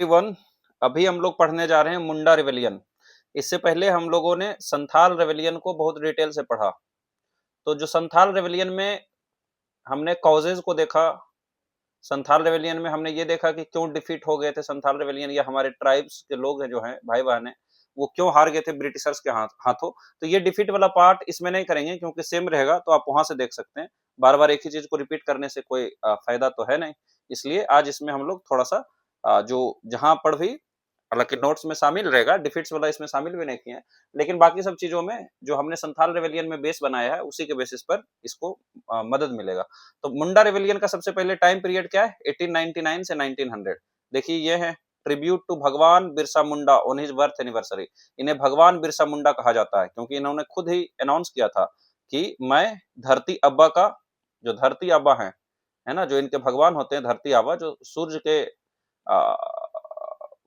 One अभी हम लोग पढ़ने जा रहे हैं मुंडा रिवेलियन। इससे पहले हम लोगों ने संथाल रेवेलियन को बहुत डिटेल से पढ़ा। तो जो संथाल रेवेलियन में हमने कॉजेज को देखा, संथाल रेवेलियन में हमने ये देखा कि क्यों डिफीट हो गए थे संथाल रेवेलियन, या हमारे ट्राइब्स के लोग हैं जो हैं भाई बहन है, वो क्यों हार गए थे ब्रिटिशर्स के हाथों। तो ये डिफीट वाला पार्ट इसमें नहीं करेंगे क्योंकि सेम रहेगा, तो आप वहां से देख सकते हैं। बार बार एक ही चीज को रिपीट करने से कोई फायदा तो है नहीं। इसलिए आज इसमें हम लोग थोड़ा सा जो जहां पढ़ भी, हालांकि नोट्स में शामिल रहेगा, डिफिट्स वाला इसमें शामिल भी नहीं किए हैं, लेकिन बाकी सब चीजों में जो हमने संथाल रेवेलियन में बेस बनाया है उसी के बेसिस पर इसको मदद मिलेगा। तो मुंडा रेवेलियन का सबसे पहले टाइम पीरियड क्या है, 1899 से 1900। देखिए ये है ट्रिब्यूट टू भगवान बिरसा मुंडा ऑन हिज बर्थ एनिवर्सरी। इन्हें भगवान बिरसा मुंडा कहा जाता है क्योंकि इन्होंने खुद ही अनाउंस किया था कि मैं धरती अब्बा का, जो धरती अब्बा है ना, जो इनके भगवान होते हैं धरती आबा, जो सूर्य के आ,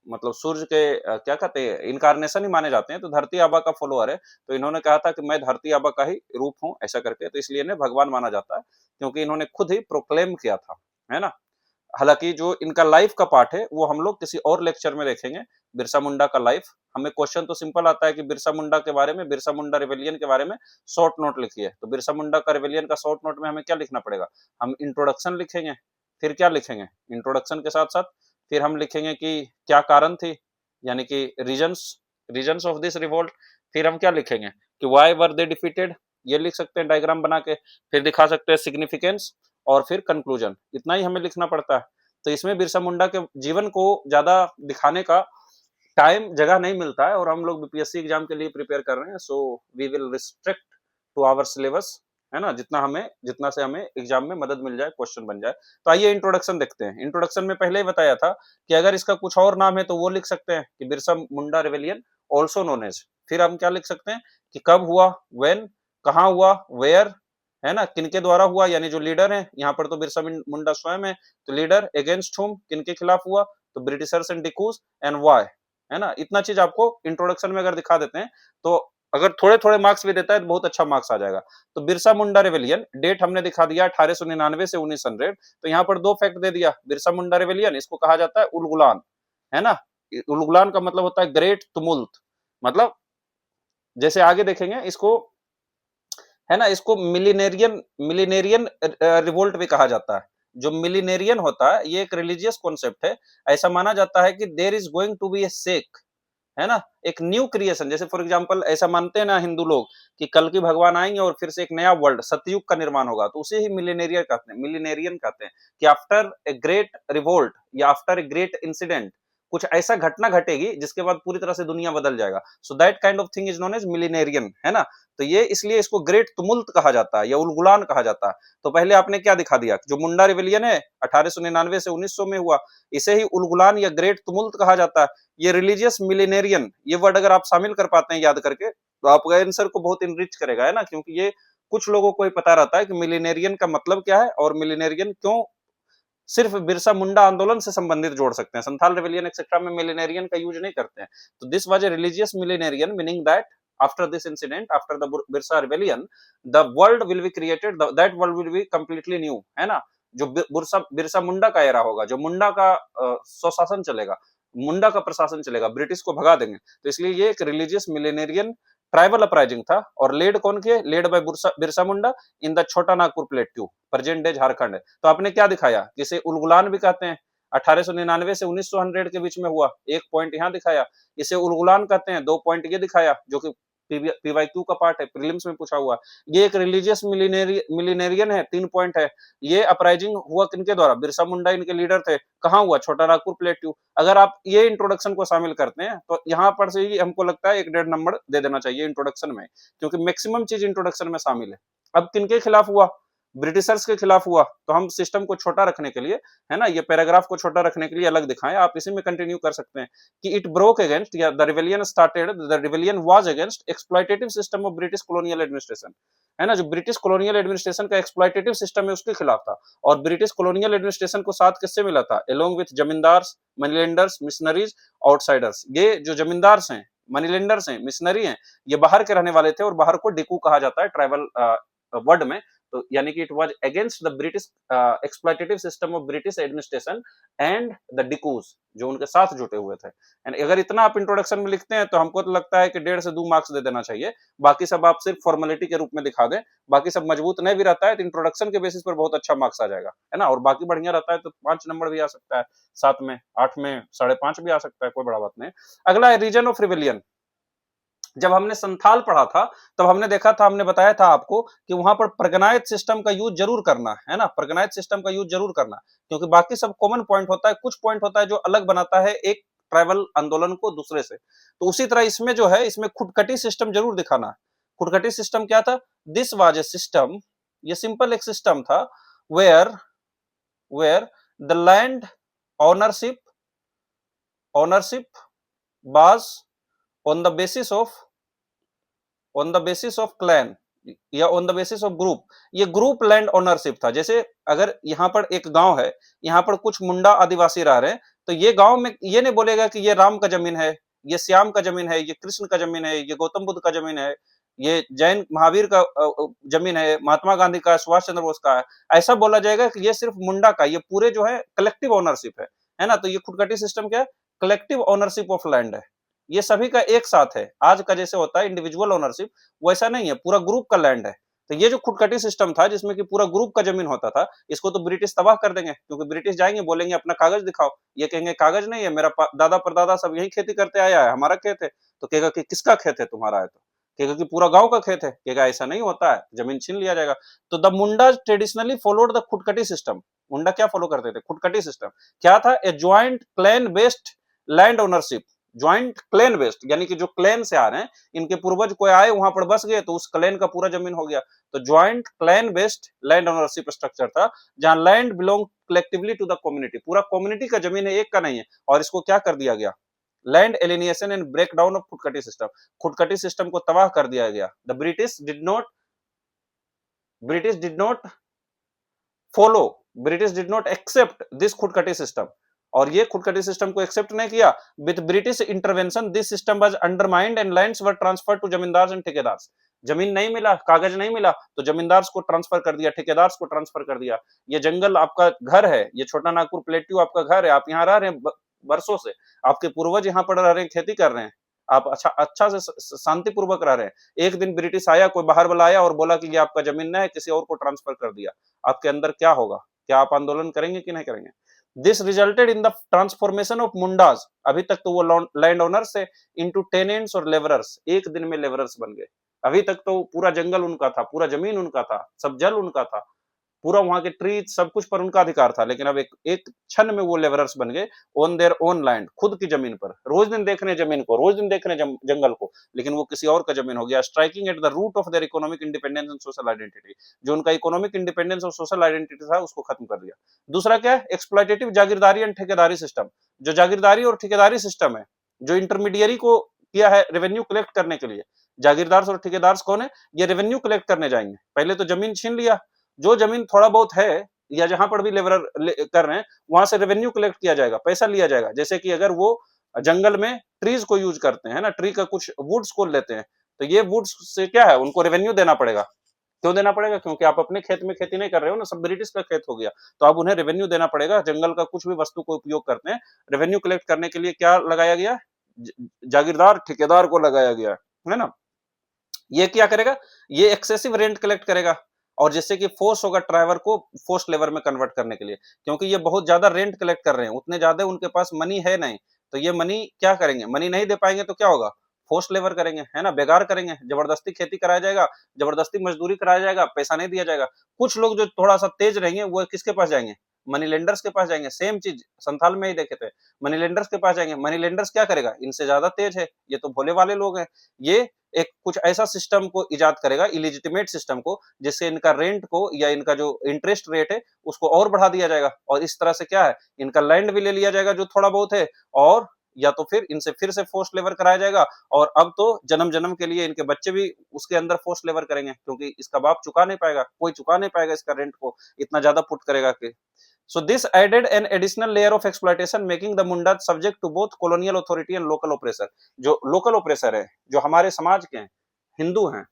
मतलब सूर्य के क्या कहते हैं इनकारनेशन ही माने जाते हैं, तो धरती आबा का फॉलोअर है। तो इन्होंने कहा था कि मैं धरती आबा का ही रूप हूं, ऐसा करके, तो इसलिए इन्हें भगवान माना जाता है क्योंकि इन्होंने खुद ही प्रोक्लेम किया था, है ना। हालांकि जो इनका लाइफ का पार्ट है वो हम लोग किसी और लेक्चर में देखेंगे, बिरसा मुंडा का लाइफ। हमें क्वेश्चन तो सिंपल आता है कि बिरसा मुंडा के बारे में, बिरसा मुंडा रिवेलियन के बारे में शॉर्ट नोट लिखिए। तो बिरसा मुंडा का रिवेलियन का शॉर्ट नोट में हमें क्या लिखना पड़ेगा, हम इंट्रोडक्शन लिखेंगे। फिर क्या लिखेंगे, इंट्रोडक्शन के साथ साथ फिर हम लिखेंगे कि क्या कारण थी, यानी कि reasons reasons of this revolt. फिर हम क्या लिखेंगे कि व्हाई वर दे डिफीटेड, ये लिख सकते हैं डायग्राम बना के। फिर दिखा सकते हैं सिग्निफिकेंस, और फिर कंक्लूजन। इतना ही हमें लिखना पड़ता है। तो इसमें बिरसा मुंडा के जीवन को ज्यादा दिखाने का टाइम जगह नहीं मिलता है, और हम लोग बीपीएससी एग्जाम के लिए प्रिपेयर कर रहे हैं, so we will restrict to our syllabus, है ना, जितना से हमें एग्जाम में मदद मिल जाए, क्वेश्चन बन जाए। तो आइए इंट्रोडक्शन देखते हैं। इंट्रोडक्शन में पहले ही बताया था कि अगर इसका कुछ और नाम है तो वो लिख सकते हैं कि Birsa Munda rebellion also known as. फिर हम क्या लिख सकते हैं कि कब हुआ, व्हेन, कहाँ हुआ, वेयर, है ना, किनके द्वारा हुआ, यानी जो लीडर है, यहाँ पर तो बिरसा मुंडा स्वयं है, तो लीडर, अगेंस्ट हुम, किनके खिलाफ हुआ, तो ब्रिटिशर्स एंड डिकूज, एंड व्हाई, है ना। इतना चीज आपको इंट्रोडक्शन में अगर दिखा देते हैं, तो अगर थोड़े थोड़े मार्क्स भी देता है तो बहुत अच्छा मार्क्स आ जाएगा। तो बिरसा मुंडा रेवेलियन डेट हमने दिखा दिया 1899 से 1900। तो यहाँ पर दो फैक्ट दे दिया। बिरसा मुंडा रेवेलियन, इसको कहा जाता है उलगुलान, है ना। उलगुलान का मतलब होता है ग्रेट तुमुल्त, मतलब जैसे आगे देखेंगे इसको, है ना, इसको मिलिनेरियन मिलिनेरियन रिवोल्ट भी कहा जाता है। जो मिलिनेरियन होता है ये एक रिलीजियस कॉन्सेप्ट है। ऐसा माना जाता है कि there is going to be a sake, है ना, एक न्यू क्रिएशन। जैसे फॉर एग्जांपल ऐसा मानते हैं ना हिंदू लोग कि कल की भगवान आएंगे और फिर से एक नया वर्ल्ड, सतयुग का निर्माण होगा, तो उसे ही मिलेनियरियन कहते हैं, मिलेनियरियन कहते हैं कि आफ्टर ए ग्रेट रिवोल्ट या आफ्टर ए ग्रेट इंसिडेंट कुछ ऐसा घटना घटेगी जिसके बाद पूरी तरह से दुनिया बदल जाएगा। So that kind of thing is known as millenarian, है ना। तो ये इसलिए इसको ग्रेट तुमुल्त कहा जाता है या उलगुलान कहा जाता है। तो पहले आपने क्या दिखा दिया, जो मुंडा रिवेलियन है 1899 से 1900 में हुआ, इसे ही उलगुलान या ग्रेट तुमुल्त कहा जाता है। ये रिलीजियस मिलेनेरियन, ये वर्ड अगर आप शामिल कर पाते हैं याद करके, तो आपका आंसर को बहुत इनरिच करेगा, है ना, क्योंकि ये कुछ लोगों को ही पता रहता है कि मिलेनेरियन का मतलब क्या है और मिलेनेरियन क्यों सिर्फ बिरसा मुंडा आंदोलन से संबंधित जोड़ सकते हैं। संथाल रेवेलियन एक्सेट्रा में मिलेनेरियन का यूज नहीं करते हैं। तो this was a religious millenarian, meaning that after this incident, after the Birsa rebellion, the world will be created, that world will be completely new, है ना। जो बिरसा मुंडा का एरा होगा, जो मुंडा का स्वशासन चलेगा, मुंडा का प्रशासन चलेगा, ब्रिटिश को भगा देंगे। तो इसलिए ये एक रिलीजियस मिलेनेरियन ट्राइबल अपराइजिंग था। और लेड कौन किए, led by Birsa Munda in the Chota Nagpur plateau, present day Jharkhand है। तो आपने क्या दिखाया, जिसे उलगुलान भी कहते हैं, 1899 से 1900 के बीच में हुआ, एक पॉइंट यहाँ दिखाया। इसे उलगुलान कहते हैं, दो पॉइंट ये दिखाया, जो कि पीवाईक्यू का पार्ट है, प्रीलिम्स में पूछा हुआ। ये एक रिलीजियस मिलिनेरियन है, 3 पॉइंट है। ये अपराइजिंग हुआ किनके द्वारा, बिरसा मुंडा इनके लीडर थे। कहाँ हुआ, छोटा नागपुर प्लेट्यू। अगर आप ये इंट्रोडक्शन को शामिल करते हैं तो यहाँ पर से ही हमको लगता है 1.5 नंबर दे देना चाहिए इंट्रोडक्शन में, क्योंकि मैक्सिमम चीज इंट्रोडक्शन में शामिल है। अब किनके खिलाफ हुआ, ब्रिटिशर्स के खिलाफ हुआ। तो हम सिस्टम को छोटा रखने के लिए, है ना, ये पैराग्राफ को छोटा रखने के लिए अलग दिखाएं, आप इसी में कंटिन्यू कर सकते हैं कि इट ब्रोक अगेंस्ट, या the rebellion started, the rebellion was against exploitative system of British colonial administration, है ना। जो ब्रिटिश कॉलोनियल एडमिनिस्ट्रेशन का एक्सप्लॉइटेटिव सिस्टम है उसके खिलाफ था। और ब्रिटिश कॉलोनियल एडमिनिस्ट्रेशन को साथ किससे मिला था, along with zamindars, moneylenders, missionaries, outsiders. ये जो जमींदार्स हैं, मनीलैंडर्स हैं, मिशनरी हैं, ये बाहर के रहने वाले थे, और बाहर को डिकू कहा जाता है ट्राइबल वर्ड में। तो यानी कि it was against the British exploitative system of British administration and the dikus, जो उनके साथ जुटे हुए थे। एंड अगर इतना आप इंट्रोडक्शन में लिखते हैं तो हमको तो लगता है कि 1.5 से 2 मार्क्स दे देना चाहिए, बाकी सब आप सिर्फ फॉर्मेलिटी के रूप में दिखा दें। बाकी सब मजबूत नहीं भी रहता है तो इंट्रोडक्शन के बेसिस पर बहुत अच्छा मार्क्स आ जाएगा, है ना। और बाकी बढ़िया रहता है तो 5 नंबर भी आ सकता है, 7 में, 8 में 5.5 भी आ सकता है, कोई बड़ा बात नहीं। अगला है रीजन ऑफ रिविलियन। जब हमने संथाल पढ़ा था तब हमने देखा था, हमने बताया था आपको कि वहां पर प्रगनायत सिस्टम का यूज जरूर करना है ना, प्रगनायत सिस्टम का यूज जरूर करना, क्योंकि बाकी सब कॉमन पॉइंट होता है, कुछ पॉइंट होता है जो अलग बनाता है एक ट्राइबल आंदोलन को दूसरे से। तो उसी तरह इसमें जो है, इसमें खुटखटी सिस्टम जरूर दिखाना है। खुटखटी सिस्टम क्या था? दिस वाज ए सिस्टम, ये सिंपल एक सिस्टम था, where where the land ownership ownership was on the basis of clan या on the basis of group. ये ग्रुप लैंड ओनरशिप था। जैसे अगर यहाँ पर एक गांव है, यहाँ पर कुछ मुंडा आदिवासी रह रहे हैं, तो ये गांव में ये नहीं बोलेगा कि ये राम का जमीन है, ये श्याम का जमीन है, ये कृष्ण का जमीन है, ये गौतम बुद्ध का जमीन है, ये जैन महावीर का जमीन है, महात्मा गांधी का, सुभाष चंद्र बोस का है। ऐसा बोला जाएगा कि ये सिर्फ मुंडा का, ये पूरे जो है कलेक्टिव ओनरशिप है ना। तो ये खुटखटी सिस्टम क्या है? कलेक्टिव ओनरशिप ऑफ लैंड है, ये सभी का एक साथ है। आज का जैसे होता है इंडिविजुअल ओनरशिप, वैसा नहीं है, पूरा ग्रुप का लैंड है। तो ये जो खुटखटी सिस्टम था जिसमें कि पूरा ग्रुप का जमीन होता था, इसको तो ब्रिटिश तबाह कर देंगे, क्योंकि ब्रिटिश जाएंगे, बोलेंगे अपना कागज दिखाओ। ये कहेंगे कागज नहीं है, मेरा दादा परदादा सब यही खेती करते आया है, हमारा खेत है। तो कहेगा कि किसका खेत है? तुम्हारा है। तो कहेगा कि पूरा गांव का खेत है। कहेगा ऐसा नहीं होता है, जमीन छीन लिया जाएगा। तो the Munda traditionally followed the Khuntkatti system. Munda क्या फॉलो करते थे? खुटखटी सिस्टम। क्या था? A joint clan based land ownership. Joint clan based, यानी कि जो क्लैन से आ रहे हैं, इनके पूर्वज कोई आए वहां पर बस गए तो उस क्लैन का पूरा जमीन हो गया। तो joint clan based land ownership structure था, जहां land belong collectively to the community. पूरा कम्युनिटी का जमीन है, एक का नहीं है। और इसको क्या कर दिया गया? Land alienation and breakdown of Khuntkatti system. Khuntkatti system को तबाह कर दिया गया। The British did not follow, British did not accept this Khuntkatti system. और ये खुटखटी सिस्टम को एक्सेप्ट नहीं किया। With British intervention this system was undermined and lands were transferred to zamindars and thekedars. जमीन नहीं मिला, कागज नहीं मिला, तो जमींदार्स को ट्रांसफर कर दिया, ठेकेदार्स को ट्रांसफर कर दिया। ये जंगल आपका घर है, ये छोटा नागपुर प्लेट्यू आपका घर है, आप यहाँ रह रहे हैं वर्षों से, आपके पूर्वज यहाँ पर रह रहे हैं, खेती कर रहे हैं, आप अच्छा से शांतिपूर्वक रह रहे हैं। एक दिन ब्रिटिश आया, कोई बाहर वाला आया और बोला कि ये आपका जमीन नहीं है, किसी और को ट्रांसफर कर दिया। आपके अंदर क्या होगा? क्या आप आंदोलन करेंगे कि नहीं करेंगे? This resulted in the transformation of Mundas. अभी तक तो वो लैंड ओनर्स से इनटू टेनेंट्स और लेबरर्स, एक दिन में लेबरर्स बन गए। अभी तक तो पूरा जंगल उनका था, पूरा जमीन उनका था, सब जल उनका था, पूरा वहां के ट्री सब कुछ पर उनका अधिकार था। लेकिन अब एक क्षण में वो लेबरर्स बन गए ऑन देयर ओन लैंड, खुद की जमीन पर। रोज दिन देख रहे जमीन को, रोज दिन देख रहे जंगल को, लेकिन वो किसी और का जमीन हो गया। Striking at the root of their economic independence and social identity. जो उनका इकोनॉमिक इंडिपेंडेंस और सोशल आइडेंटिटी था उसको खत्म कर दिया। दूसरा क्या है? एक्सप्लॉइटेटिव जागीरदारी एंड ठेकेदारी सिस्टम। जो जागीरदारी और ठेकेदारी सिस्टम है, जो इंटरमीडियरी को किया है रेवेन्यू कलेक्ट करने के लिए। जागीरदार और ठेकेदार कौन है? ये रेवेन्यू कलेक्ट करने जाएंगे। पहले तो जमीन छीन लिया, जो जमीन थोड़ा बहुत है या जहां पर भी लेबर कर रहे हैं वहां से रेवेन्यू कलेक्ट किया जाएगा, पैसा लिया जाएगा। जैसे कि अगर वो जंगल में ट्रीज को यूज करते हैं ना, ट्री का कुछ वुड्स को लेते हैं, तो ये वुड्स से क्या है, उनको रेवेन्यू देना पड़ेगा। क्यों देना पड़ेगा? क्योंकि आप अपने खेत में खेती नहीं कर रहे हो ना, सब ब्रिटिश का खेत हो गया, तो अब उन्हें रेवेन्यू देना पड़ेगा। जंगल का कुछ भी वस्तु को उपयोग करते हैं, रेवेन्यू कलेक्ट करने के लिए क्या लगाया गया? जागीरदार ठेकेदार को लगाया गया है ना। ये क्या करेगा? ये एक्सेसिव रेंट कलेक्ट करेगा, और जिससे कि फोर्स होगा ड्राइवर को फोर्स लेबर में कन्वर्ट करने के लिए, क्योंकि ये बहुत ज्यादा रेंट कलेक्ट कर रहे हैं, उतने ज्यादा उनके पास मनी है नहीं। तो ये मनी क्या करेंगे? मनी नहीं दे पाएंगे तो क्या होगा? फोर्स लेबर करेंगे, है ना, बेगार करेंगे, जबरदस्ती खेती कराया जाएगा, जबरदस्ती मजदूरी कराया जाएगा, पैसा नहीं दिया जाएगा। कुछ लोग जो थोड़ा सा तेज रहेंगे वो किसके पास जाएंगे? मनी लेंडर्स के पास जाएंगे। सेम चीज संथाल में ही देखे थे, मनी लेंडर्स के पास जाएंगे। मनी लेंडर्स क्या करेगा? इनसे ज्यादा तेज है, ये तो भोले वाले लोग हैं। ये एक कुछ ऐसा सिस्टम को इजाद करेगा, इलिजिटिमेट सिस्टम को, जिससे इनका रेंट को या इनका जो इंटरेस्ट रेट है उसको और बढ़ा दिया जाएगा। और इस तरह से क्या है, इनका लैंड भी ले लिया जाएगा जो थोड़ा बहुत है, और या तो फिर इनसे फिर से फोर्स लेबर कराया जाएगा। और अब तो जन्म जन्म के लिए इनके बच्चे भी उसके अंदर फोर्स लेबर करेंगे, क्योंकि इसका बाप चुका नहीं पाएगा, कोई चुका नहीं पाएगा इसका रेंट को, इतना ज्यादा पुट करेगा कि। So this added an additional layer of exploitation, making the Mundas subject to both colonial authority and local oppressor। जो local oppressor है, जो हमारे समाज के हैं, हिंदू हैं,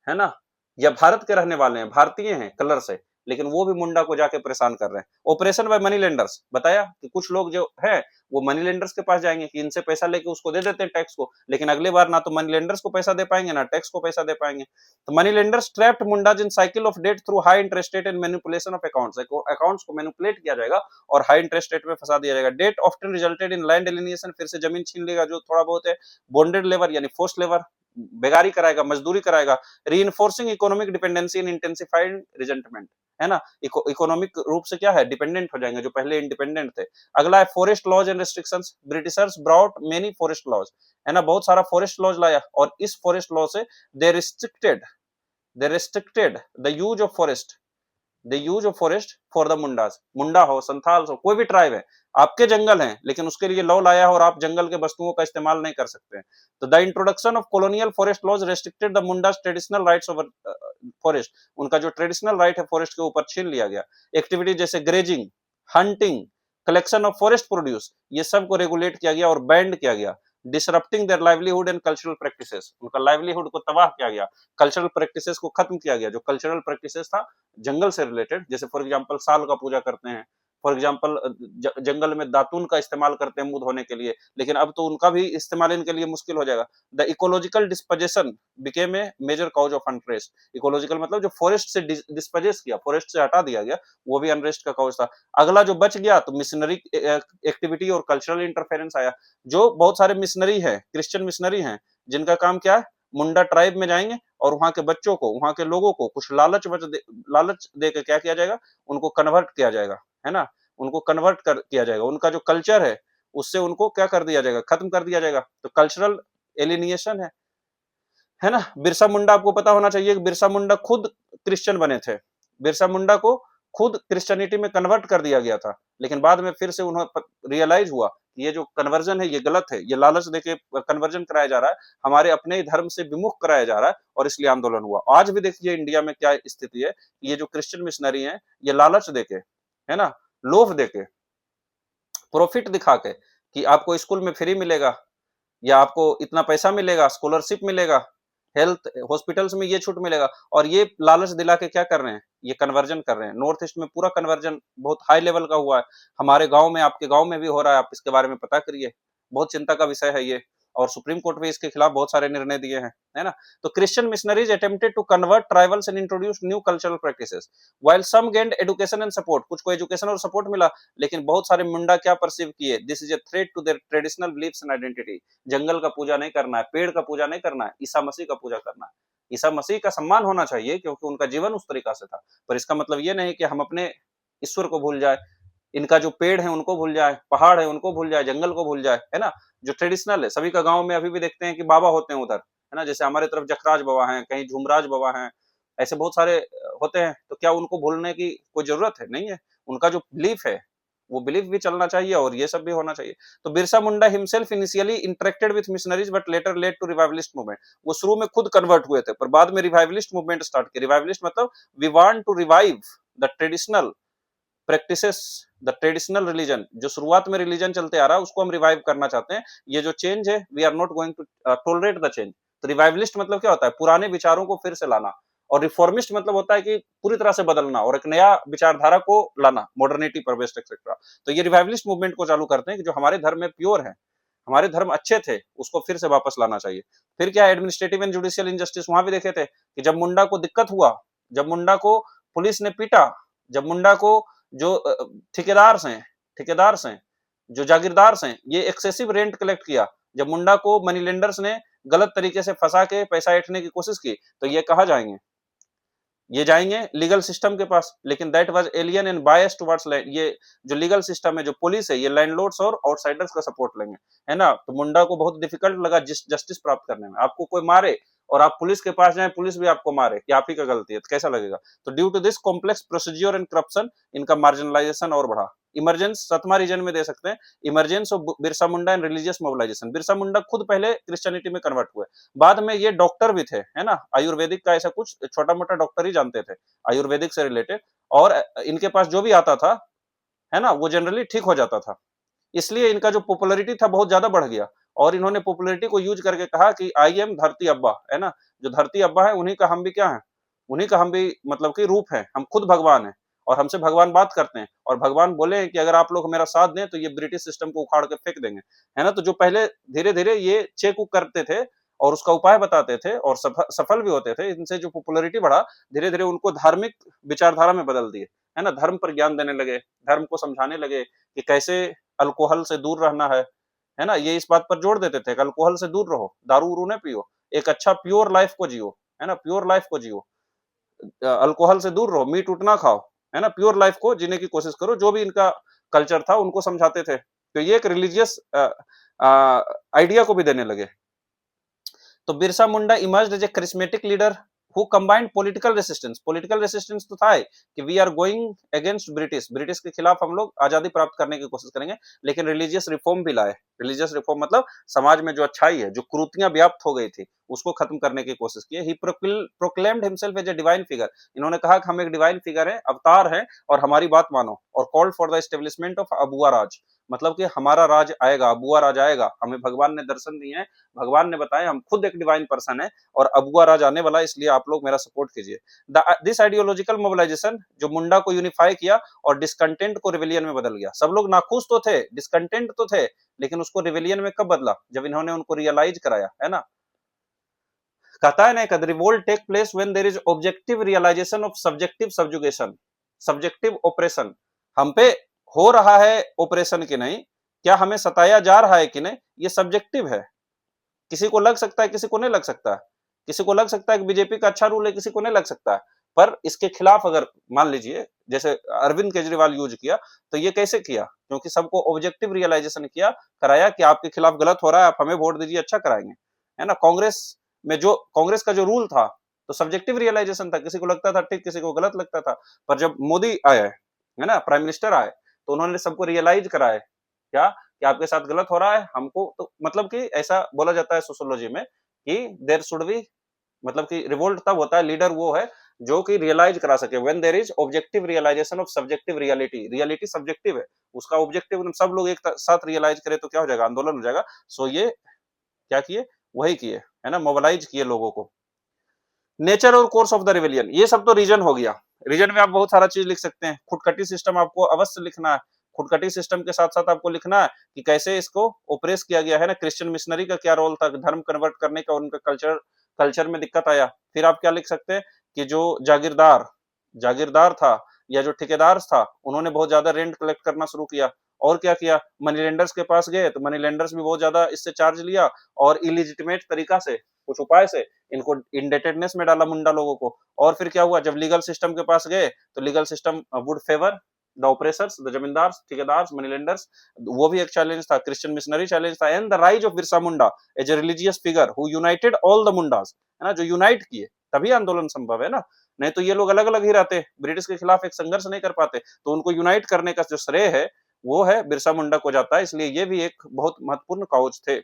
है ना, या भारत के रहने वाले हैं, भारतीय हैं कलर से, लेकिन वो भी मुंडा को जाके परेशान कर रहे हैं। ऑपरेशन बाय मनी लेंडर्स बताया कि कुछ लोग जो है वो मनी लेंडर्स के पास जाएंगे कि इनसे पैसा लेके उसको दे देते हैं टैक्स को, लेकिन अगली बार ना तो मनी लेंडर्स को पैसा दे पाएंगे ना टैक्स को पैसा दे पाएंगे। तो money lenders trapped Mundas in cycle of debt through high interest rate and manipulation of accounts. Accounts को मैनिपुलेट किया जाएगा और हाई इंटरेस्ट रेट में फंसा दिया जाएगा। Debt often resulted in land alienation, फिर से जमीन छीन लेगा जो थोड़ा बहुत है। बॉन्डेड लेबर यानी फोर्स लेबर, बेगारी कराएगा, मजदूरी कराएगा। Reinforcing economic dependency in intensified resentment, है ना, इकोनॉमिक रूप से क्या है, डिपेंडेंट हो जाएंगे जो पहले इंडिपेंडेंट थे। अगला है forest laws and restrictions. Britishers brought many forest laws, है ना, बहुत सारा फॉरेस्ट लॉज लाया और इस फॉरेस्ट लॉ से they restricted the use of forest, the use of forest for the Mundas. Munda हो, संथाल हो, कोई भी ट्राइब है, आपके जंगल हैं लेकिन उसके लिए लॉ लाया है और आप जंगल के वस्तुओं का इस्तेमाल नहीं कर सकते हैं। तो the introduction of colonial forest laws restricted the Mundas traditional rights over forest. उनका जो ट्रेडिशनल राइट है फॉरेस्ट के ऊपर छीन लिया गया। एक्टिविटी जैसे grazing, hunting, collection of forest produce, ये सब को रेगुलेट किया गया और बैंड किया गया। Disrupting their livelihood and cultural practices, उनका लाइवलीहुड को तबाह किया गया, कल्चरल प्रैक्टिसेस को खत्म किया गया। जो कल्चरल प्रैक्टिसेस था जंगल से रिलेटेड, जैसे फॉर एग्जांपल साल का पूजा करते हैं, फॉर एग्जांपल जंगल में दातून का इस्तेमाल करते हैं मुंह धोने के लिए, लेकिन अब तो उनका भी इस्तेमाल इनके लिए मुश्किल हो जाएगा। The ecological dispossession became a major cause of unrest. Ecological मतलब जो फॉरेस्ट से डिस्पोजेस किया, फॉरेस्ट से हटा दिया गया, वो भी अनरेस्ट का कॉज था। अगला जो बच गया तो मिशनरी एक्टिविटी और कल्चरल इंटरफेरेंस आया। जो बहुत सारे मिशनरी है, क्रिश्चियन मिशनरी हैं, जिनका काम क्या है, मुंडा ट्राइब में जाएंगे और वहां के बच्चों को, वहां के लोगों को कुछ लालच दे के क्या किया जाएगा, उनको कन्वर्ट किया जाएगा, है ना, उनको कन्वर्ट किया जाएगा। उनका जो कल्चर है उससे उनको क्या कर दिया जाएगा, खत्म कर दिया जाएगा। तो कल्चरल एलिनिएशन है ना। बिरसा मुंडा, आपको पता होना चाहिए कि बिरसा मुंडा खुद क्रिश्चियन बने थे। बिरसा मुंडा को खुद क्रिश्चियनिटी में कन्वर्ट कर दिया गया था, लेकिन बाद में फिर से उन्हें रियलाइज हुआ कि ये जो कन्वर्जन है ये गलत है, ये लालच देके कन्वर्जन कराया जा रहा है, हमारे अपने ही धर्म से विमुख कराया जा रहा है, और इसलिए आंदोलन हुआ। आज भी देखिए इंडिया में क्या स्थिति है, ये जो क्रिश्चियन मिशनरी हैं ये लालच देके, है ना, लोभ देके, प्रॉफिट दिखा के कि आपको स्कूल में फ्री मिलेगा या आपको इतना पैसा मिलेगा, स्कॉलरशिप मिलेगा, हेल्थ हॉस्पिटल्स में ये छूट मिलेगा, और ये लालच दिला के क्या कर रहे हैं, ये कन्वर्जन कर रहे हैं। नॉर्थ ईस्ट में पूरा कन्वर्जन बहुत हाई लेवल का हुआ है। हमारे गांव में, आपके गांव में भी हो रहा है, आप इसके बारे में पता करिए, बहुत चिंता का विषय है ये, और सुप्रीम कोर्ट भी इसके खिलाफ बहुत सारे निर्णय दिए हैं, है ना। तो Christian missionaries attempted to convert tribals and introduce new cultural practices while some gained education and support. कुछ को एजुकेशन और सपोर्ट मिला, लेकिन बहुत सारे मुंडा क्या परसीव किए, this is a threat to their traditional beliefs and identity. जंगल का पूजा नहीं करना है, पेड़ का पूजा नहीं करना है, ईसा मसीह का पूजा करना है। ईसा मसीह का सम्मान होना चाहिए क्योंकि उनका जीवन उस तरीका से था, पर इसका मतलब ये नहीं कि हम अपने ईश्वर को भूल जाए, इनका जो पेड़ है उनको भूल जाए, पहाड़ है उनको भूल जाए, जंगल को भूल जाए, है ना। जो ट्रेडिशनल है, सभी का गांव में अभी भी देखते हैं कि बाबा होते हैं उधर, है ना, जैसे हमारे तरफ जखराज बाबा हैं, कहीं झुमराज बाबा हैं, ऐसे बहुत सारे होते हैं। तो क्या उनको भूलने की कोई जरूरत है? नहीं है। उनका जो बिलीफ है वो बिलीफ भी चलना चाहिए और ये सब भी होना चाहिए। तो Birsa Munda himself initially interacted with missionaries but later led to revivalist movement. वो शुरू में खुद कन्वर्ट हुए थे पर बाद में रिवाइवलिस्ट मूवमेंट स्टार्ट किया। रिवाइवलिस्ट मतलब we want to revive the traditional practices, the traditional religion. जो शुरुआत में रिलीजन चलते आ रहा है उसको हम रिवाइव करना चाहते हैं। ये जो चेंज है, we are not going to tolerate the change. तो रिवाइवलिस्ट मतलब क्या होता है? पुराने विचारों को फिर से लाना। और रिफॉर्मिस्ट मतलब होता है कि पूरी तरह से बदलना और एक नया विचारधारा को लाना, मॉडर्निटी पर बेस्ड एक्सेट्रा। तो ये रिवाइवलिस्ट मूवमेंट को चालू करते हैं कि जो हमारे धर्म में प्योर है, हमारे धर्म अच्छे थे, उसको फिर से वापस लाना चाहिए। फिर क्या, एडमिनिस्ट्रेटिव एंड जुडिशियल इंजस्टिस। वहां भी देखे थे कि जब मुंडा को दिक्कत हुआ, जब मुंडा को पुलिस ने पीटा, जब मुंडा को जो ठेकेदार से, जो जागीरदार से ये एक्सेसिव रेंट कलेक्ट किया, जब मुंडा को मनी लेंडर्स ने गलत तरीके से फंसा के पैसा ऐंठने की कोशिश की, तो ये कहा जाएंगे, ये जाएंगे लीगल सिस्टम के पास। लेकिन that was alien and biased towards land. ये जो लीगल सिस्टम है, जो पुलिस है, ये लैंडलॉर्ड्स और आउटसाइडर्स का सपोर्ट लेंगे, है ना। तो मुंडा को बहुत डिफिकल्ट लगा जस्टिस प्राप्त करने में। आपको कोई मारे और आप पुलिस के पास जाएं, पुलिस भी आपको मारे कि आप ही का गलती है, तो कैसा लगेगा। तो due to this complex procedure and corruption, इनका मार्जिनलाइजेशन और बढ़ा। इमरजेंस 7वां रीजन में दे सकते हैं, emergence of Birsa Munda and religious mobilization. Birsa Munda खुद पहले क्रिश्चियनिटी में कन्वर्ट हुए, बाद में ये डॉक्टर भी थे, है ना। आयुर्वेदिक का ऐसा कुछ छोटा मोटा डॉक्टर ही जानते थे आयुर्वेदिक से रिलेटेड, और इनके पास जो भी आता था, है ना, वो जनरली ठीक हो जाता था। इसलिए इनका जो पॉपुलैरिटी था बहुत ज्यादा बढ़ गया, और इन्होंने पॉपुलैरिटी को यूज करके कहा कि आई एम धरती अब्बा, है ना, जो धरती अब्बा है उन्हीं का हम भी क्या है, उन्हीं का हम भी मतलब कि रूप है, हम खुद भगवान हैं और हमसे भगवान बात करते हैं और भगवान बोले हैं कि अगर आप लोग मेरा साथ दें तो ये ब्रिटिश सिस्टम को उखाड़ के फेंक देंगे, है ना। तो जो पहले धीरे धीरे ये चेक उक करते थे और उसका उपाय बताते थे और सफल भी होते थे, इनसे जो पॉपुलैरिटी बढ़ा, धीरे धीरे उनको धार्मिक विचारधारा में बदल दिए, है ना। धर्म पर ज्ञान देने लगे, धर्म को समझाने लगे कि कैसे अल्कोहल से दूर रहना है ना। ये इस बात पर जोर देते थे कि अल्कोहल से दूर रहो, दारू उरू न पियो, एक अच्छा प्योर लाइफ को जियो, है ना, प्योर लाइफ को जियो, अल्कोहल से दूर रहो, मीट उट ना खाओ, है ना, प्योर लाइफ को जीने की कोशिश करो। जो भी इनका कल्चर था उनको समझाते थे, तो ये एक रिलीजियस आइडिया को भी देने लगे। तो Birsa Munda emerged as a charismatic leader who combined political resistance तो था ही कि we are going against British के खिलाफ हम लोग आजादी प्राप्त करने की कोशिश करेंगे, लेकिन रिलीजियस रिफॉर्म भी लाए। रिलीजियस रिफॉर्म मतलब समाज में जो अच्छाई है, जो कुरीतियां व्याप्त हो गई थी, उसको खत्म करने की कोशिश की। He proclaimed himself as a divine figure, इन्होंने कहा कि हम एक डिवाइन फिगर है, अवतार है और हमारी बात मानो, और called for the establishment of Abua Raj, मतलब कि हमारा राज आएगा, अबुआ राज आएगा, हमें भगवान ने दर्शन दिए हैं, भगवान ने बताया हम खुद एक डिवाइन पर्सन है और अबुआ राज आने वाला है, इसलिए आप लोग मेरा सपोर्ट कीजिए। दिस आइडियोलॉजिकल मोबिलाइजेशन जो मुंडा को यूनिफाई किया और डिस्कंटेंट को रिवेलियन में बदल गया। सब लोग नाखुश तो थे, डिस्कंटेंट तो थे, लेकिन उसको रिवेलियन में कब बदला, जब इन्होंने उनको रियलाइज कराया, है ना। कहता है ना, revolt take place when there is objective realization of subjective subjugation, subjective oppression. हम पे हो रहा है ऑपरेशन की नहीं, क्या हमें सताया जा रहा है कि नहीं, ये सब्जेक्टिव है। किसी को लग सकता है, किसी को नहीं लग सकता, किसी को लग सकता है कि बीजेपी का अच्छा रूल है, किसी को नहीं लग सकता। पर इसके खिलाफ अगर मान लीजिए जैसे अरविंद केजरीवाल यूज किया, तो ये कैसे किया, क्योंकि सबको ऑब्जेक्टिव रियलाइजेशन किया, कराया कि आपके खिलाफ गलत हो रहा है, आप हमें वोट दीजिए, अच्छा कराएंगे, है ना। कांग्रेस का जो रूल था, तो सब्जेक्टिव रियलाइजेशन था, किसी को लगता था ठीक, किसी को गलत लगता था। पर जब मोदी आए, है ना, प्राइम मिनिस्टर आए, तो उन्होंने सबको रियलाइज कराया क्या कि आपके साथ गलत हो रहा है, हमको तो मतलब कि ऐसा बोला जाता है सोशियोलॉजी में कि देयर शुड बी, मतलब कि रिवोल्ट तब होता है, लीडर वो है जो कि रियलाइज करा सके, when there is objective realization of subjective reality. Reality subjective है, उसका ऑब्जेक्टिव सब लोग एक साथ रियलाइज करें तो क्या हो जाएगा, आंदोलन हो जाएगा। सो ये क्या किए, वही किए, है ना, मोबिलाइज किए लोगों को। नेचर और कोर्स ऑफ द रिवेलियन, ये सब तो रीजन हो गया। रीजन में आप बहुत सारा चीज लिख सकते हैं। खुटखटी सिस्टम आपको अवश्य लिखना है, खुटखटी सिस्टम के साथ साथ आपको लिखना है कि कैसे इसको ओप्रेस किया गया है ना। क्रिश्चियन मिशनरी का क्या रोल था, धर्म कन्वर्ट करने का, उनका कल्चर में दिक्कत आया। फिर आप क्या लिख सकते हैं कि जो जागीरदार जागीरदार था या जो ठेकेदार था, उन्होंने बहुत ज्यादा रेंट कलेक्ट करना शुरू किया। और क्या किया, मनी लेंडर्स के पास गए तो मनी लेंडर्स भी बहुत ज्यादा इससे चार्ज लिया और इलिजिटिमेट तरीका से, कुछ उपाय से इनको इंडेटेडनेस में डाला मुंडा लोगों को। और फिर क्या हुआ, जब लीगल सिस्टम के पास गए तो legal system would favour the oppressors, the zamindar, thekedar, money lenders. वो भी एक चैलेंज था, क्रिश्चियन मिशनरी चैलेंज था। And the rise of Birsa Munda as a religious figure who united all the Mundas, है ना, जो यूनाइट किए, तभी आंदोलन संभव है ना। नहीं तो ये लोग अलग अलग ही रहते, ब्रिटिश के खिलाफ एक संघर्ष नहीं कर पाते। तो उनको यूनाइट करने का जो श्रेय है वो है बिरसा मुंडा को जाता है, इसलिए ये भी एक बहुत महत्वपूर्ण काउज थे।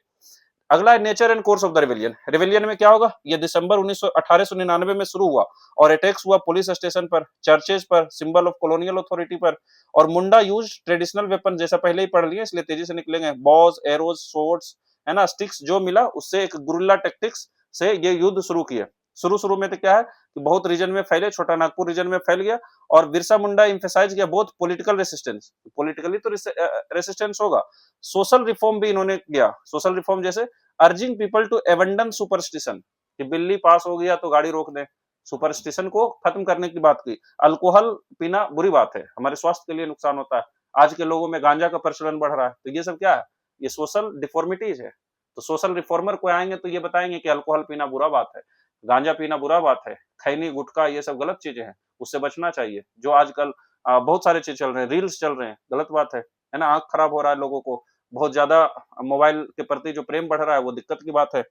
अगला है nature and course of the rebellion. Rebellion में क्या होगा, ये दिसंबर 1899 में शुरू हुआ और अटैक्स हुआ पुलिस स्टेशन पर, चर्चेज पर, सिंबल ऑफ कॉलोनियल अथॉरिटी पर। और मुंडा यूज ट्रेडिशनल वेपन, जैसा पहले ही पढ़ लिए इसलिए तेजी से निकलेंगे, बॉज, एरोज, सोर्ड्स, है ना, स्टिक्स, जो मिला उससे एक गुरिल्ला टैक्टिक्स से ये युद्ध शुरू किए। शुरू में तो क्या है कि बहुत रीजन में फैले, छोटा नागपुर रीजन में फैल गया। और बिरसा मुंडा इंफेसाइज किया बहुत पॉलिटिकल रेसिस्टेंस, पॉलिटिकली तो रेसिस्टेंस होगा। सोशल रिफॉर्म भी इन्होंने किया, सोशल रिफॉर्म जैसे urging people to abandon superstition, कि बिल्ली पास हो गया तो गाड़ी रोक दें, सुपरस्टिशन को खत्म करने की बात की। अल्कोहल पीना बुरी बात है, हमारे स्वास्थ्य के लिए नुकसान होता है। आज के लोगों में गांजा का प्रचलन बढ़ रहा है, तो ये सब क्या है, ये सोशल डिफॉर्मिटीज है। तो सोशल रिफॉर्मर को आएंगे तो ये बताएंगे कि अल्कोहल पीना बुरा बात है, गांजा पीना बुरा बात है, खैनी गुटखा ये सब गलत चीजें हैं, उससे बचना चाहिए। जो आजकल बहुत सारे चीज चल रहे हैं, रील्स चल रहे हैं, गलत बात है ना। आंख खराब हो रहा है लोगों को, बहुत ज्यादा मोबाइल के प्रति जो प्रेम बढ़ रहा है वो दिक्कत की बात है।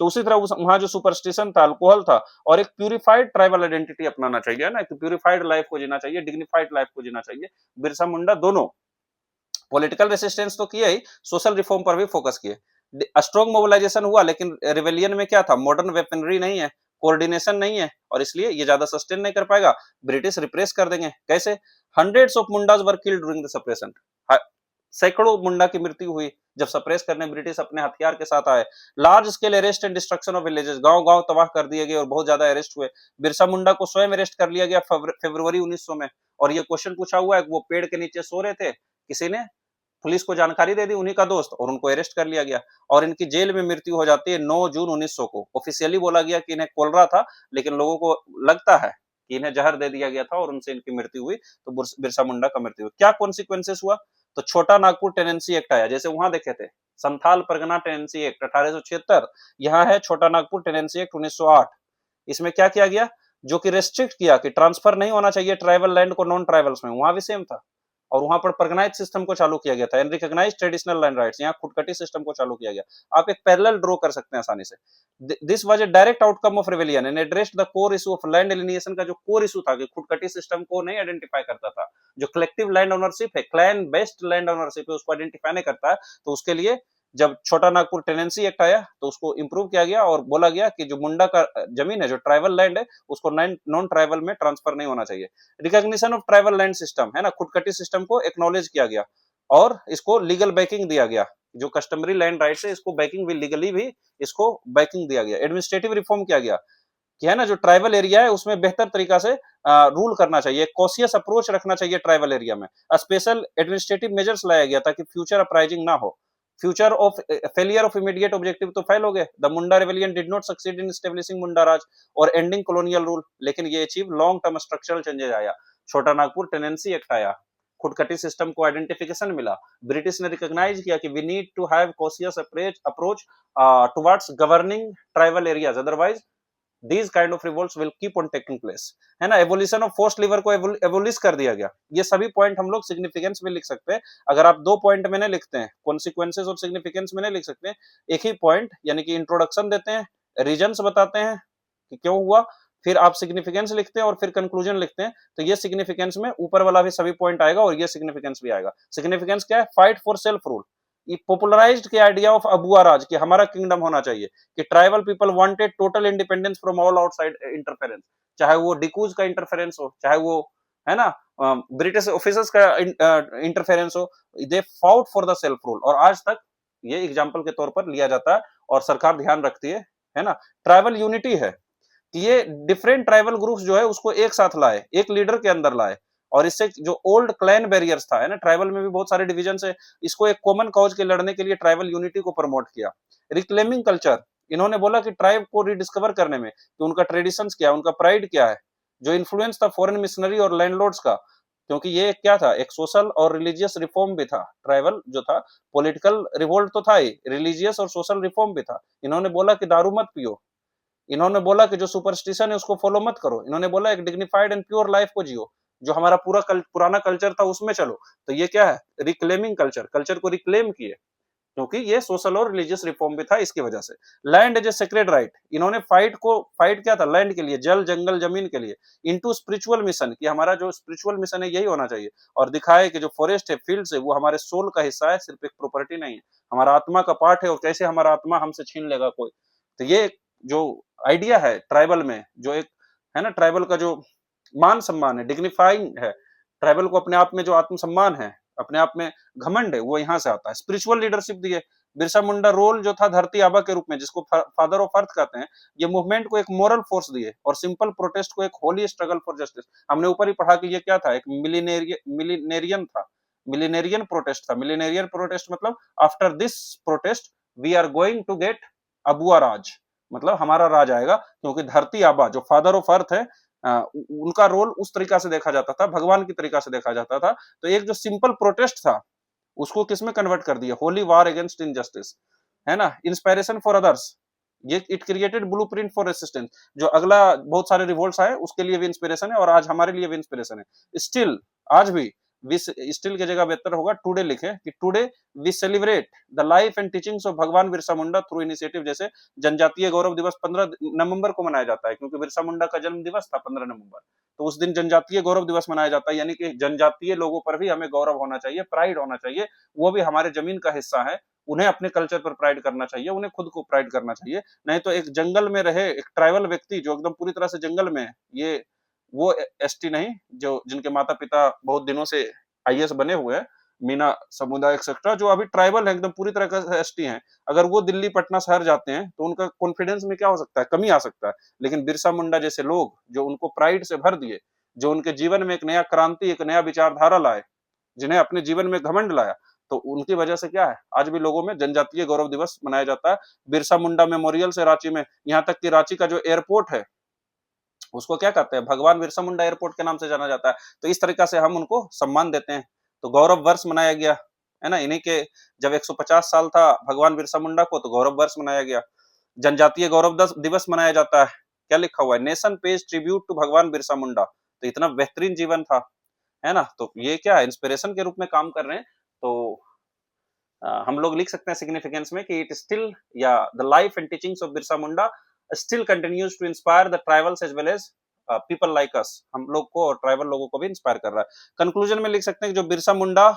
तो उसी तरह वहां जो सुपरस्टिशन था, अल्कोहल था, और एक प्यूरिफाइड ट्राइबल आइडेंटिटी अपनाना चाहिए ना, एक प्यूरिफाइड लाइफ को जीना चाहिए, डिग्निफाइड लाइफ को जीना चाहिए। बिरसा मुंडा दोनों पॉलिटिकल रेसिस्टेंस तो किया ही, सोशल रिफॉर्म पर भी फोकस किए। स्ट्रॉन्ग मोबिलाइजेशन हुआ, लेकिन रिवेलियन में क्या था, मॉडर्न वेपनरी नहीं है, कोऑर्डिनेशन नहीं है, और इसलिए ये ज्यादा सस्टेन नहीं कर पाएगा, ब्रिटिश रिप्रेस कर देंगे। कैसे, hundreds of Mundas were killed during the suppression, सैकड़ों मुंडा की मृत्यु हुई जब सप्रेस करने ब्रिटिश अपने हथियार के साथ आए। Large scale arrest and destruction of villages, गांव-गांव तबाह कर दिए गए और बहुत ज्यादा अरेस्ट हुए। बिरसा मुंडा को स्वयं अरेस्ट कर लिया गया फरवरी 1900 में। और ये क्वेश्चन पूछा हुआ है कि वो पेड़ के नीचे सो रहे थे, किसी ने पुलिस को जानकारी दे दी, उन्हीं का दोस्त, और उनको अरेस्ट कर लिया गया और इनकी जेल में मृत्यु हो जाती है 9 जून 1900 को। ऑफिशियली बोला गया कि इन्हें कोलरा था, लेकिन लोगों को लगता है कि इन्हें जहर दे दिया गया था और उनसे इनकी मृत्यु हुई। तो बिरसा मुंडा का मृत्यु हुई। क्या कॉन्सिक्वेंसेस हुआ? तो छोटा नागपुर टेनेंसी एक्ट आया, जैसे वहां देखे थे संथाल परगना टेनेंसी एक्ट 1876, यहाँ है छोटा नागपुर टेनेंसी एक्ट 1908। इसमें क्या किया गया? जो कि रेस्ट्रिक्ट किया कि ट्रांसफर नहीं होना चाहिए ट्राइबल लैंड को नॉन ट्राइबल्स में, वहां भी सेम था। और वहां पर परगनाइज सिस्टम को चालू किया गया था, रिकॉग्नाइज्ड ट्रेडिशनल लैंड राइट्स, यहाँ खुदकटी सिस्टम को चालू किया गया। आप एक पैरेलल ड्रॉ कर सकते हैं आसानी से। This was A direct outcome of rebellion and addressed the core issue of land alienation का जो कोर इशू था कि खुदकटी सिस्टम को नहीं आइडेंटिफाई करता था, जो कलेक्टिव लैंड ओनरशिप है, क्लैन बेस्ड लैंड ओनरशिप है, उसको आइडेंटिफाई नहीं करता है। तो उसके लिए जब छोटा नागपुर टेनेंसी एक्ट आया तो उसको इंप्रूव किया गया और बोला गया कि जो मुंडा का जमीन है, जो ट्राइबल लैंड है, उसको नॉन ट्राइबल में ट्रांसफर नहीं होना चाहिए। Recognition of tribal land system है ना, खुदकटी सिस्टम को एक्नॉलेज किया गया और इसको लीगल बैकिंग दिया गया। जो कस्टमरी लैंड राइट्स है इसको बैकिंग भी, लीगली भी इसको बैकिंग दिया गया। एडमिनिस्ट्रेटिव रिफॉर्म किया गया कि है ना, जो ट्राइबल एरिया है उसमें बेहतर तरीका से रूल करना चाहिए, कॉशियस अप्रोच रखना चाहिए ट्राइबल एरिया में। स्पेशल एडमिनिस्ट्रेटिव मेजर्स लाया गया ताकि फ्यूचर अपराइजिंग ना हो। Future of failure of immediate objective तो फेल हो गए। The Munda rebellion did not succeed in establishing Munda Raj और एंडिंग कॉलोनियल रूल, लेकिन ये achieve long term structural changes आया। छोटा नागपुर टेनेंसी एक्ट आया, खुदकटी सिस्टम को आइडेंटिफिकेशन मिला, ब्रिटिश ने रिकॉग्नाइज किया कि we need to have cautious approach towards governing tribal areas, otherwise these kind of revolts will keep on taking place, है ना। Evolution of forced liver को एवोलिश कर दिया गया। ये सभी पॉइंट हम लोग सिग्निफिकेंस में लिख सकते हैं। अगर आप 2 पॉइंट में नहीं लिखते हैं, कॉन्सिक्वेंसेस और सिग्निफिकेंस में नहीं लिख सकते हैं, एक ही पॉइंट यानी कि इंट्रोडक्शन देते हैं, रीजंस बताते हैं कि क्यों हुआ, फिर आप सिग्निफिकेंस लिखते हैं और फिर कंक्लूजन लिखते हैं। तो ये सिग्निफिकेंस में ऊपर वाला भी सभी पॉइंट आएगा और ये सिग्निफिकेंस भी आएगा। सिग्निफिकेंस क्या है? Fight for self rule. ये पॉपुलराइज्ड के आइडिया ऑफ अबुआ राज कि हमारा किंगडम होना चाहिए, कि tribal people wanted total independence from all outside interference, चाहे वो डिकूज का इंटरफेरेंस हो, चाहे वो है ना ब्रिटिश ऑफिसर्स का इंटरफेरेंस हो, they fought for the self rule. और आज तक ये एग्जांपल के तौर पर लिया जाता है और सरकार ध्यान रखती है ना। ट्राइबल यूनिटी है कि ये डिफरेंट ट्राइबल ग्रुप्स जो है उसको एक साथ लाए, एक लीडर के अंदर लाए, और इससे जो ओल्ड क्लैन बैरियर्स था, है ना, ट्राइबल में भी बहुत सारे डिवीजन है, इसको एक कॉमन कॉज के लड़ने के लिए ट्राइबल यूनिटी को प्रमोट किया। रिक्लेमिंग कल्चर, इन्होंने बोला कि ट्राइब को रिडिस्कवर करने में कि उनका ट्रेडिशंस क्या है, उनका प्राइड क्या है। जो इन्फ्लुएंस था फॉरेन मिशनरी और लैंडलॉर्ड्स का, क्योंकि ये क्या था, एक सोशल और रिलीजियस रिफॉर्म भी था। ट्राइबल जो था, पॉलिटिकल रिवोल्ट तो था ही, रिलीजियस और सोशल रिफॉर्म भी था। इन्होंने बोला कि दारू मत पियो, इन्होंने बोला कि जो सुपरस्टिशन है उसको फॉलो मत करो, इन्होंने बोला एक डिग्निफाइड एंड प्योर लाइफ को जियो, जो हमारा पुराना कल्चर था उसमें चलो। तो ये क्या है? रिक्लेमिंग कल्चर, कल्चर को रिक्लेम किए, क्योंकि ये सोशल और रिलीजियस रिफॉर्म भी था इसकी वजह से। Land as a sacred right, इन्होंने फाइट क्या था? लैंड के लिए, जल जंगल जमीन के लिए। इनटू स्पिरिचुअल मिशन, कि हमारा जो स्पिरिचुअल मिशन है यही होना चाहिए, और दिखाए कि जो फॉरेस्ट है, फील्ड्स है, वो हमारे सोल का हिस्सा है, सिर्फ एक प्रॉपर्टी नहीं है, हमारा आत्मा का पार्ट है, और कैसे हमारा आत्मा हमसे छीन लेगा कोई। तो ये जो आइडिया है ट्राइबल में, जो एक है ना, ट्राइबल का जो मान सम्मान है, डिग्निफाइंग है, ट्राइबल को अपने आप में जो आत्मसम्मान है, अपने आप में घमंड है, वो यहाँ से आता है। स्पिरिचुअल लीडरशिप दिए। बिरसा मुंडा रोल जो था धरती आबा के रूप में, जिसको फादर ऑफ अर्थ कहते हैं, ये मूवमेंट को एक मोरल फोर्स दिए और सिंपल प्रोटेस्ट को एक होली स्ट्रगल फॉर जस्टिस। हमने ऊपर ही पढ़ा कि ये क्या था, एक मिलिनेरियन था, मिलिनेरियन प्रोटेस्ट था। मिलिनेरियन प्रोटेस्ट मतलब after this protest we are going to get Abua Raj, मतलब हमारा राज आएगा, क्योंकि धरती आबा जो फादर ऑफ अर्थ है, उनका रोल उस तरीका से देखा जाता था, भगवान की तरीका से देखा जाता था। तो एक जो सिंपल प्रोटेस्ट था उसको किसमें कन्वर्ट कर दिया? होली वार अगेंस्ट इनजस्टिस, है ना। इंस्पिरेशन फॉर अदर्स, ये it created blueprint for resistance. जो अगला बहुत सारे रिवोल्ट्स आए उसके लिए भी इंस्पिरेशन है, और आज हमारे लिए भी इंस्पिरेशन है। स्टिल आज भी स्टिल की जगह बेहतर होगा टुडे लिखे कि today we celebrate the life and teachings of Bhagwan Birsa Munda through initiative. जैसे जनजातीय गौरव दिवस 15 नवंबर को मनाया जाता है, क्योंकि बिरसा मुंडा का जन्म दिवस था 15 नवंबर, तो उस दिन जनजातीय गौरव दिवस मनाया जाता है। यानी कि जनजातीय लोगों पर भी हमें गौरव होना चाहिए, प्राइड होना चाहिए, वो भी हमारे जमीन का हिस्सा है, उन्हें अपने कल्चर पर प्राइड करना चाहिए, उन्हें खुद को प्राइड करना चाहिए। नहीं तो एक जंगल में रहे एक ट्राइबल व्यक्ति जो एकदम पूरी तरह से जंगल में है, ये वो एसटी नहीं जो जिनके माता पिता बहुत दिनों से आईएएस बने हुए हैं, मीना समुदाय एक्सेट्रा, जो अभी ट्राइबल है, एकदम पूरी तरह का एसटी हैं, अगर वो दिल्ली पटना शहर जाते हैं तो उनका कॉन्फिडेंस में क्या हो सकता है, कमी आ सकता है। लेकिन बिरसा मुंडा जैसे लोग जो उनको प्राइड से भर दिए, जो उनके जीवन में एक नया क्रांति, एक नया विचारधारा लाए, जिन्हें अपने जीवन में घमंड लाया, तो उनकी वजह से क्या है, आज भी लोगों में जनजातीय गौरव दिवस मनाया जाता है। बिरसा मुंडा मेमोरियल से रांची में, यहाँ तक कि रांची का जो एयरपोर्ट है उसको क्या कहते हैं, भगवान बिरसा मुंडा एयरपोर्ट के नाम से जाना जाता है। तो इस तरीका से हम उनको सम्मान देते हैं। तो गौरव वर्ष मनाया गया है ना, इन्हीं के जब 150 साल था भगवान बिरसा मुंडा को, तो गौरव वर्ष मनाया गया। जनजातीय गौरव दिवस मनाया जाता है। क्या लिखा हुआ है, नेशन पेज ट्रिब्यूट टू भगवान बिरसा मुंडा। तो इतना बेहतरीन जीवन था, है ना। तो ये क्या है, इंस्पिरेशन के रूप में काम कर रहे हैं। तो हम लोग लिख सकते हैं सिग्निफिकेंस में कि इट स्टिल, या the life and teachings of Birsa Munda still continues to inspire the tribals as well as people like us. हम लोग को और ट्राइबल लोगों को भी इंस्पायर कर रहा है। कंक्लूजन में लिख सकते हैं कि जो बिरसा मुंडा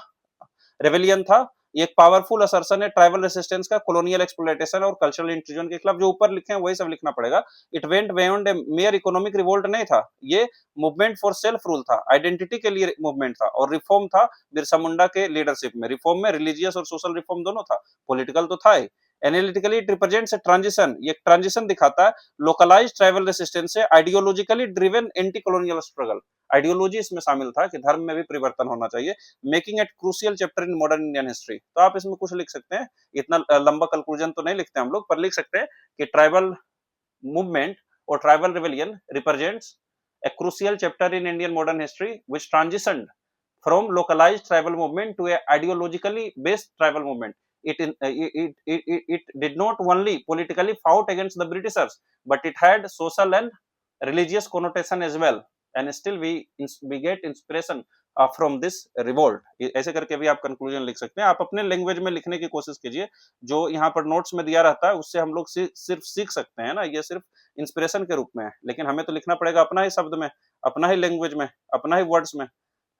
रेवेलियन था, ये एक पावरफुल असर्शन है ट्राइबल रेसिस्टेंस का, कॉलोनियल एक्सप्लॉयटेशन और कल्चरल इंट्रूजन के खिलाफ। जो ऊपर लिखे हैं वही सब लिखना पड़ेगा। It went beyond A mayor economic revolt नहीं था, ये मूवमेंट फॉर सेल्फ रूल था, आइडेंटिटी के लिए मूवमेंट था, और रिफॉर्म था बिरसा मुंडा के लीडरशिप में। रिफॉर्म में रिलीजियस और सोशल रिफॉर्म दोनों था, पॉलिटिकल तो था ही। Analytically it represents a transition, ये ट्रांजिशन दिखाता है लोकलाइज्ड ट्राइबल रेसिस्टेंस से ideologically driven anti colonial struggle. Ideology इसमें शामिल था कि धर्म में भी परिवर्तन होना चाहिए। Making it crucial chapter in modern Indian history. तो आप इसमें कुछ लिख सकते हैं, इतना लंबा कंक्लूजन तो नहीं लिखते हम लोग, पर लिख सकते हैं कि tribal movement or tribal rebellion represents a crucial chapter in Indian modern history which transitioned from localized tribal movement to a ideologically based tribal movement. It did not only politically fought against the Britishers, but it had social and religious connotation as well. And still we get inspiration from this revolt. ऐसे करके भी आप conclusion लिख सकते हैं। आप अपने language में लिखने की कोशिश कीजिए, जो यहाँ पर नोट्स में दिया रहता है उससे हम लोग सिर्फ सीख सकते हैं ना, ये सिर्फ इंस्पिरेशन के रूप में है। लेकिन हमें तो लिखना पड़ेगा अपना ही शब्द में, अपना ही लैंग्वेज में, अपना ही वर्ड्स में,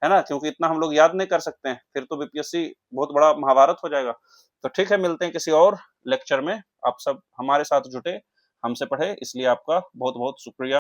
है ना, क्योंकि इतना हम लोग याद नहीं कर सकते हैं, फिर तो बीपीएससी बहुत बड़ा महाभारत हो जाएगा। तो ठीक है, मिलते हैं किसी और लेक्चर में। आप सब हमारे साथ जुटे, हमसे पढ़े, इसलिए आपका बहुत बहुत शुक्रिया।